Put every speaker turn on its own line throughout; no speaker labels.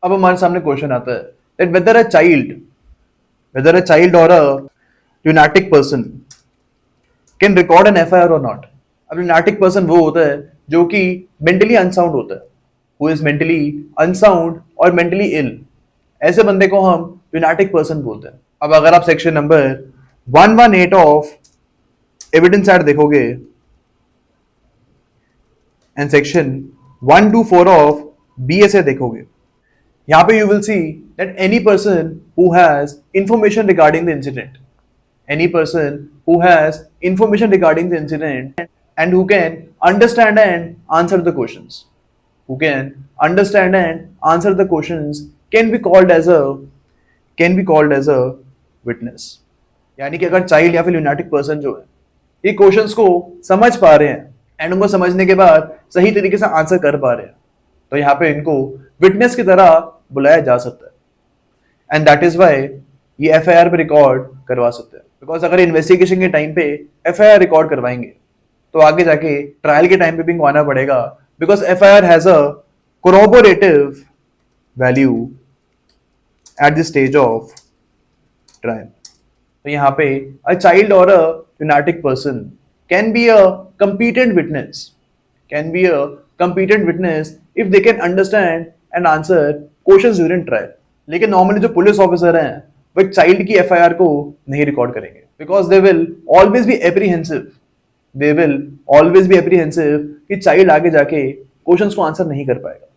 अब हमारे सामने क्वेश्चन आता है that whether a child or a lunatic person can record an FIR or not. अब lunatic person वो होता है जो कि mentally unsound होता है, who is mentally unsound और mentally ill. ऐसे बंदे को हम lunatic person बोलते हैं. अब अगर आप section number 118 of evidence act देखोगे एंड सेक्शन 124 ऑफ BSA देखोगे, यहाँ पे you will see that any person who has information regarding the incident, any person who has information regarding the incident and who can understand and answer the questions, who can understand and answer the questions can be called as a witness. यानी कि अगर child या फिर ल्यूनाटिक person जो है ये questions को समझ पा रहे हैं एंड उनको समझने के बाद सही तरीके से आंसर कर पा रहे हैं, तो यहाँ पे इनको विटनेस की तरह बुलाया जा सकता है एंड दैट इज वाई ये FIR पे रिकॉर्ड करवा सकते हैं. बिकॉज अगर इन्वेस्टिगेशन के टाइम पे FIR रिकॉर्ड करवाएंगे तो आगे जाके ट्रायल के टाइम पे भी इनको आना पड़ेगा, because FIR has a corroborative value at the stage of trial. तो यहाँ पे अ चाइल्ड और a lunatic person can be a competent witness if they can understand and answer questions during trial. लेकिन नॉर्मली जो police officer हैं वो एक child की FIR को नहीं रिकॉर्ड करेंगे, because they will always be apprehensive कि चाइल्ड आगे जाके क्वेश्चंस को आंसर नहीं कर पाएगा.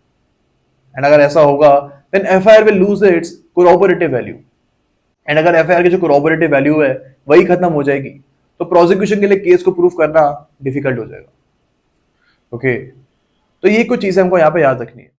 एंड अगर ऐसा होगा then FIR will lose its corroborative value. And अगर FIR की जो कोरोबोरेटिव वैल्यू है वही खत्म हो जाएगी तो प्रोसिक्यूशन के लिए केस को प्रूव करना डिफिकल्ट हो जाएगा. ओके, तो ये कुछ चीजें हमको यहाँ पे याद रखनी है.